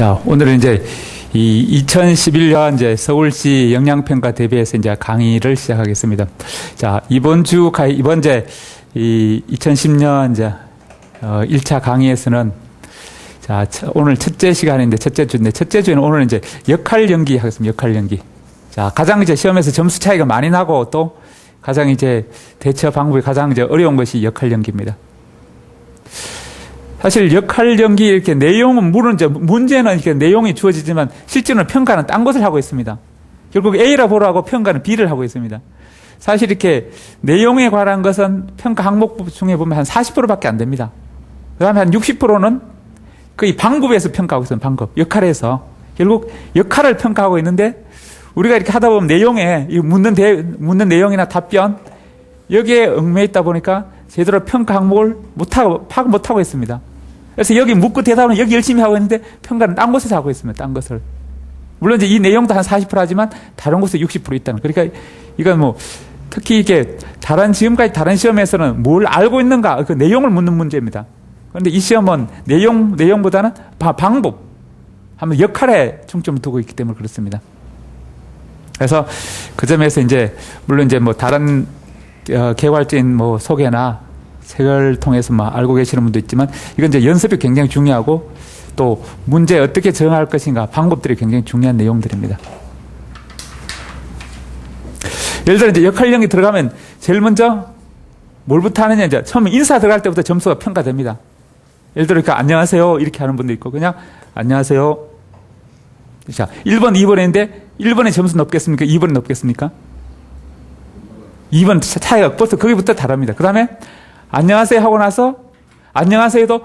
자, 오늘은 이제 이 2011년 이제 서울시 영양평가 대비해서 이제 강의를 시작하겠습니다. 자, 이번 이제 이 2010년 이제 1차 강의에서는 자, 오늘 첫째 시간인데 첫째 주에는 오늘 이제 역할 연기 하겠습니다. 역할 연기. 자, 가장 이제 시험에서 점수 차이가 많이 나고 또 가장 이제 대처 방법이 가장 이제 어려운 것이 역할 연기입니다. 사실 역할 연기 이렇게 내용은 물론 이제 문제는 이렇게 내용이 주어지지만 실제로는 평가는 딴 것을 하고 있습니다. 결국 A라 보라고 평가는 B를 하고 있습니다. 사실 이렇게 내용에 관한 것은 평가 항목 중에 보면 한 40%밖에 안 됩니다. 그 다음에 한 60%는 거의 방법에서 평가하고 있어요. 방법. 역할에서. 결국 역할을 평가하고 있는데 우리가 이렇게 하다 보면 내용에 묻는 내용이나 답변 여기에 얽매여 있다 보니까 제대로 평가 항목을 파악 못하고 있습니다. 그래서 여기 묻고 대답은 여기 열심히 하고 있는데 평가는 딴 곳에서 하고 있습니다. 딴 것을. 물론 이제 이 내용도 한 40% 하지만 다른 곳에 60% 있다는. 그러니까 이건 뭐 특히 이게 지금까지 다른 시험에서는 뭘 알고 있는가 그 내용을 묻는 문제입니다. 그런데 이 시험은 내용보다는 방법, 한번 역할에 중점을 두고 있기 때문에 그렇습니다. 그래서 그 점에서 이제 물론 이제 뭐 다른 개괄적인 뭐 소개나 책을 통해서 뭐 알고 계시는 분도 있지만 이건 이제 연습이 굉장히 중요하고 또 문제에 어떻게 정할 것인가 방법들이 굉장히 중요한 내용들입니다. 예를 들어 이제 역할 연기 들어가면 제일 먼저 뭘부터 하느냐 이제 처음에 인사 들어갈 때부터 점수가 평가됩니다. 예를 들어 그러니까 안녕하세요 이렇게 하는 분도 있고 그냥 안녕하세요. 자, 1번, 2번인데 1번에 점수 높겠습니까? 2번에 높겠습니까? 2번 차이가 벌써 거기부터 다릅니다. 그 다음에 안녕하세요 하고 나서 안녕하세요도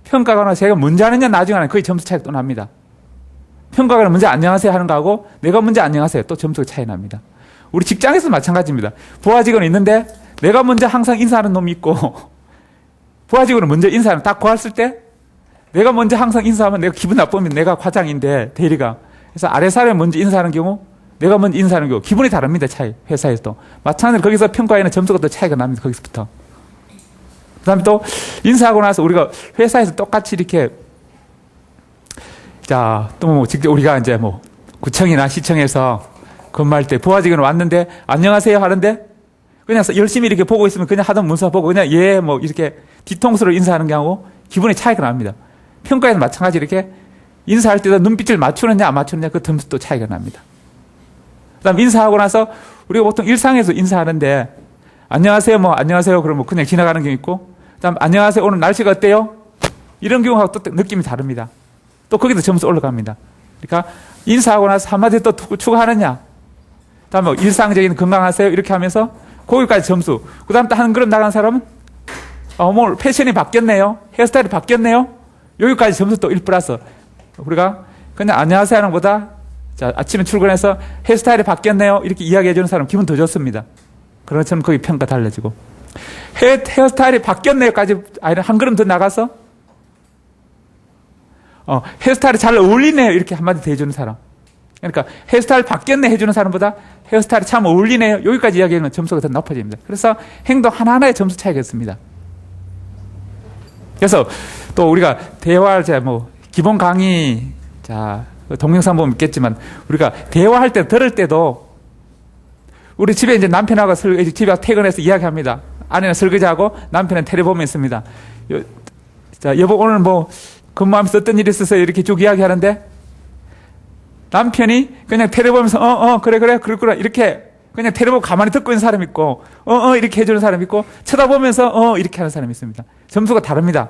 평가가 나서 제가 먼저 하느냐 나중에 하느냐 거의 점수 차이가 또 납니다. 평가가 먼저 안녕하세요 하는 거하고 내가 먼저 안녕하세요 또 점수가 차이 납니다. 우리 직장에서도 마찬가지입니다. 부하 직원이 있는데 내가 먼저 항상 인사하는 놈이 있고 부하 직원은 먼저 인사하는 딱 구했을 때 내가 먼저 항상 인사하면 내가 기분 나쁘면 내가 과장인데 대리가 그래서 아래 사람이 먼저 인사하는 경우 내가 먼저 인사하는 경우 기분이 다릅니다. 차이 회사에서도 마찬가지로 거기서 평가에는 점수가 또 차이가 납니다. 거기서부터 그 다음에 또 인사하고 나서 우리가 회사에서 똑같이 이렇게 자 또 뭐 직접 우리가 이제 뭐 구청이나 시청에서 근무할 때 부하 직원이 왔는데 안녕하세요 하는데 그냥 열심히 이렇게 보고 있으면 그냥 하던 문서 보고 그냥 예 뭐 이렇게 뒤통수로 인사하는 경우 기분이 차이가 납니다. 평가에는 마찬가지 이렇게 인사할 때도 눈빛을 맞추느냐 안 맞추느냐 그 점수도 차이가 납니다. 그 다음 인사하고 나서 우리가 보통 일상에서 인사하는데 안녕하세요 뭐 안녕하세요 그러면 그냥 지나가는 경우 있고 그 다음 안녕하세요 오늘 날씨가 어때요? 이런 경우하고 또 느낌이 다릅니다. 또 거기도 점수 올라갑니다. 그러니까 인사하고 나서 한마디 또 추가하느냐 그 다음에 뭐 일상적인 건강하세요 이렇게 하면서 거기까지 점수 그 다음 또 한 걸음 나간 사람은 오늘 패션이 바뀌었네요 헤어스타일이 바뀌었네요 여기까지 점수 또 1 플러스 우리가 그냥 안녕하세요 하는 것보다 자, 아침에 출근해서 헤어스타일이 바뀌었네요 이렇게 이야기해 주는 사람 기분 더 좋습니다. 그런 것처럼 거기 평가 달라지고 헤어스타일이 바뀌었네요까지 한 걸음 더 나가서 헤어스타일이 잘 어울리네요 이렇게 한마디 더 해주는 사람 그러니까 헤어스타일 바뀌었네 해주는 사람보다 헤어스타일이 참 어울리네요 여기까지 이야기하면 점수가 더 높아집니다. 그래서 행동 하나하나의 점수 차이가 있습니다. 그래서 또 우리가 대화 뭐 기본 강의 자 동영상 보면 있겠지만 우리가 대화할 때 들을 때도 우리 집에 이제 남편하고 집에 퇴근해서 이야기합니다. 아내는 설거지하고 남편은 텔레보면 있습니다. 자 여보 오늘 뭐 근무하면서 어떤 일이 있어서 이렇게 쭉 이야기하는데 남편이 그냥 텔레보면서 그래 그렇구나 이렇게 그냥 텔레보고 가만히 듣고 있는 사람이 있고 이렇게 해주는 사람이 있고 쳐다보면서 이렇게 하는 사람이 있습니다. 점수가 다릅니다.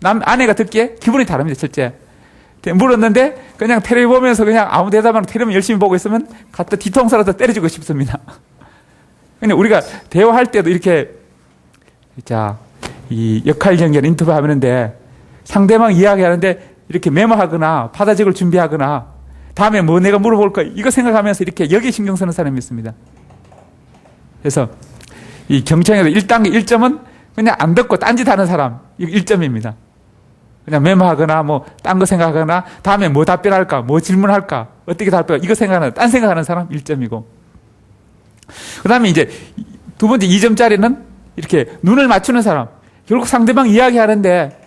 아내가 듣기에 기분이 다릅니다. 실제 물었는데 그냥 텔레비 보면서 그냥 아무 대답 안 하고 텔레비 열심히 보고 있으면 갖다 뒤통수라도 때려주고 싶습니다. 그냥 우리가 대화할 때도 이렇게 자 이 역할 연결 인터뷰 하는데 상대방 이야기하는데 이렇게 메모하거나 받아적을 준비하거나 다음에 뭐 내가 물어볼까 이거 생각하면서 이렇게 여기 신경 쓰는 사람이 있습니다. 그래서 이 경청에서 1단계 1점은 그냥 안 듣고 딴짓하는 사람 이거 1점입니다. 그냥 메모하거나 뭐 딴 거 생각하거나 다음에 뭐 답변할까 뭐 질문할까 어떻게 답변할까 이거 생각하는 딴 생각하는 사람 1점이고 그 다음에 이제 두 번째 2점짜리는 이렇게 눈을 맞추는 사람 결국 상대방 이야기하는데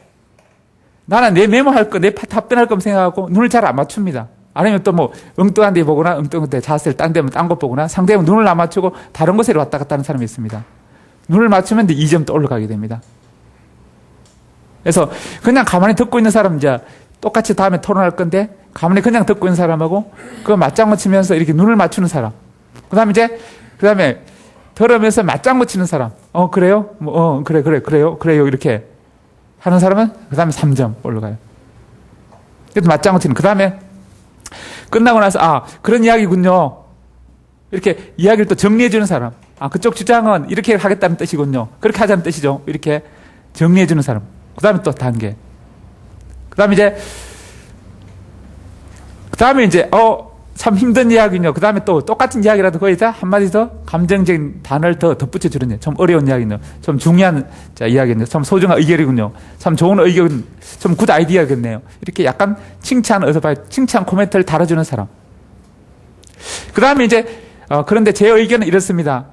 나는 내 메모할 거, 내 답변할 거 생각하고 눈을 잘 안 맞춥니다. 아니면 또 뭐 엉뚱한 데 보거나 엉뚱한 데 자세를 딴 데면 딴 것 보거나 상대방 눈을 안 맞추고 다른 곳에 왔다 갔다 하는 사람이 있습니다. 눈을 맞추면 2점 또 올라가게 됩니다. 그래서 그냥 가만히 듣고 있는 사람 이제 똑같이 다음에 토론할 건데 가만히 그냥 듣고 있는 사람하고 그거 맞장구 치면서 이렇게 눈을 맞추는 사람. 그다음에 들으면서 맞장구 치는 사람. 그래요? 그래요. 이렇게 하는 사람은 그다음에 3점 올라가요. 그래서 맞장구 치는. 그다음에 끝나고 나서 그런 이야기군요. 이렇게 이야기를 또 정리해 주는 사람. 그쪽 주장은 이렇게 하겠다는 뜻이군요. 그렇게 하자는 뜻이죠. 이렇게 정리해 주는 사람. 그다음에 또 단계. 그다음에 이제 참 힘든 이야기군요. 그 다음에 또 똑같은 이야기라도 거기다 한마디 더 감정적인 단어를 더 덧붙여 주는 좀 어려운 이야기군요. 좀 중요한 이야기군요. 참 소중한 의견이군요. 참 좋은 의견, 좀 굿 아이디어겠네요. 이렇게 약간 칭찬 코멘트를 달아주는 사람. 그 다음에 이제 그런데 제 의견은 이렇습니다.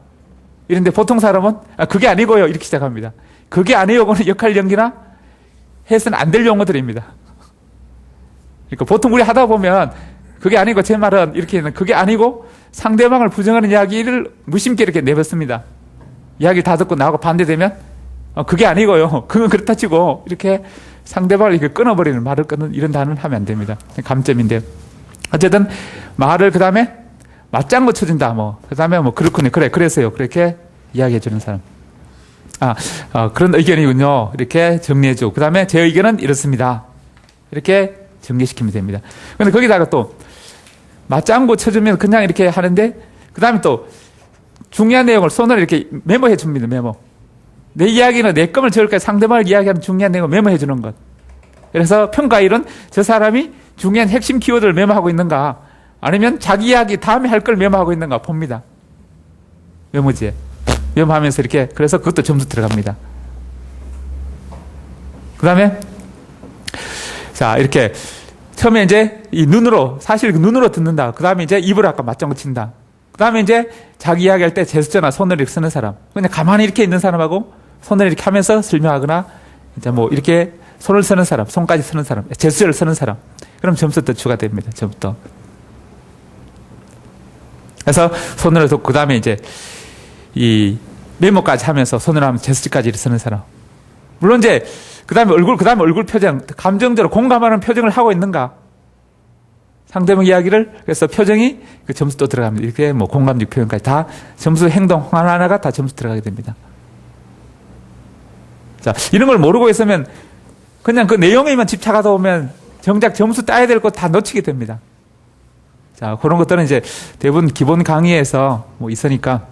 이런데 보통 사람은 그게 아니고요. 이렇게 시작합니다. 그게 아니고는 역할 연기나 해서는 안 될 용어들입니다. 그러니까 보통 우리 하다 보면 그게 아니고 제 말은 이렇게는 그게 아니고 상대방을 부정하는 이야기를 무심코 이렇게 내뱉습니다. 이야기를 다 듣고 나하고 반대되면 그게 아니고요. 그건 그렇다 치고 이렇게 상대방을 이렇게 끊어버리는 말을 끊는 이런 단어는 하면 안 됩니다. 감점인데요. 어쨌든 말을 그 다음에 맞장구 쳐준다. 그 다음에 그렇군요. 그래서요. 그렇게 이야기해 주는 사람. 그런 의견이군요. 이렇게 정리해주고. 그 다음에 제 의견은 이렇습니다. 이렇게 정리시키면 됩니다. 근데 거기다가 또 맞장구 쳐주면 그냥 이렇게 하는데 그 다음에 또 중요한 내용을 손으로 이렇게 메모해 줍니다. 메모. 내 이야기는 내 것을 적을까 상대방을 이야기하는 중요한 내용을 메모해 주는 것. 그래서 평가일은 저 사람이 중요한 핵심 키워드를 메모하고 있는가 아니면 자기 이야기 다음에 할 걸 메모하고 있는가 봅니다. 메모지에. 메모하면서 이렇게 그래서 그것도 점수 들어갑니다. 그 다음에 이렇게 처음에 이제 이 눈으로 사실 눈으로 듣는다. 그 다음에 이제 입으로 아까 맞장구 친다. 그 다음에 이제 자기 이야기할 때 제스처나 손을 이렇게 쓰는 사람. 그냥 가만히 이렇게 있는 사람하고 손을 이렇게 하면서 설명하거나 이제 이렇게 손을 쓰는 사람, 손까지 쓰는 사람, 제스처를 쓰는 사람. 그럼 점수 더 추가됩니다. 처음부터. 그래서 손으로 듣고 그 다음에 이제 이 메모까지 하면서 손으로 하면 제스처까지 쓰는 사람. 물론 이제 그 다음에 얼굴 표정, 감정대로 공감하는 표정을 하고 있는가? 상대방 이야기를, 그래서 표정이 그 점수 또 들어갑니다. 이렇게 공감적 표현까지 다 점수 행동 하나하나가 다 점수 들어가게 됩니다. 이런 걸 모르고 있으면 그냥 그 내용에만 집착하다 보면 정작 점수 따야 될 것 다 놓치게 됩니다. 그런 것들은 이제 대부분 기본 강의에서 있으니까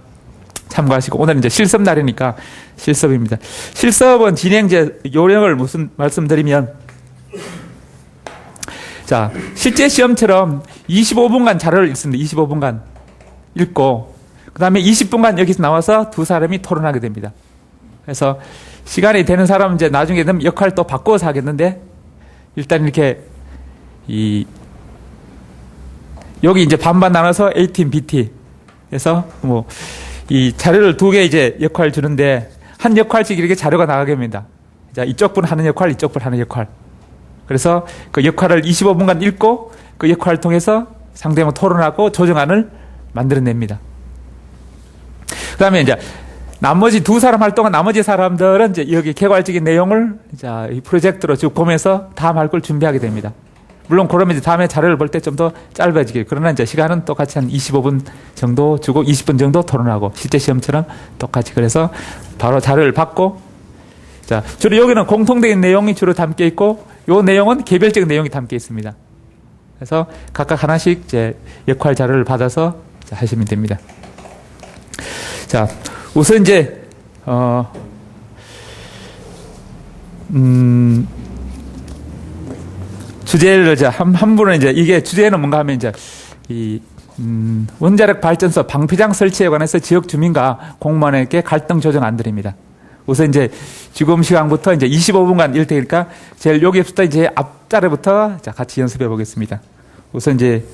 참고하시고, 오늘은 이제 실습 날이니까 실습입니다. 실습은 진행제 요령을 말씀드리면, 실제 시험처럼 25분간 자료를 읽습니다. 25분간 읽고, 그 다음에 20분간 여기서 나와서 두 사람이 토론하게 됩니다. 그래서 시간이 되는 사람은 이제 나중에 되면 역할 또 바꿔서 하겠는데, 일단 이렇게, 여기 이제 반반 나눠서 A팀, B팀. 그래서 이 자료를 두 개 이제 역할 주는데 한 역할씩 이렇게 자료가 나가게 됩니다. 이쪽 분 하는 역할, 이쪽 분 하는 역할. 그래서 그 역할을 25분간 읽고 그 역할을 통해서 상대방 토론하고 조정안을 만들어냅니다. 그 다음에 이제 나머지 두 사람 활동한 나머지 사람들은 이제 여기 개괄적인 내용을 이 프로젝트로 쭉 보면서 다음 할 걸 준비하게 됩니다. 물론 그러면 이제 다음에 자료를 볼 때 좀 더 짧아지길. 그러나 이제 시간은 똑같이 한 25분 정도 주고 20분 정도 토론하고 실제 시험처럼 똑같이. 그래서 바로 자료를 받고, 주로 여기는 공통적인 내용이 주로 담겨 있고, 요 내용은 개별적인 내용이 담겨 있습니다. 그래서 각각 하나씩 이제 역할 자료를 받아서 하시면 됩니다. 우선 이제 주제를 한 분은 이제 이게 주제는 뭔가 하면 이제 원자력 발전소 방패장 설치에 관해서 지역 주민과 공무원에게 갈등 조정 안드립니다. 우선 이제 지금 시간부터 이제 25분간 일 테니까 제일 여기부터 이제 앞자리부터 같이 연습해 보겠습니다. 우선 이제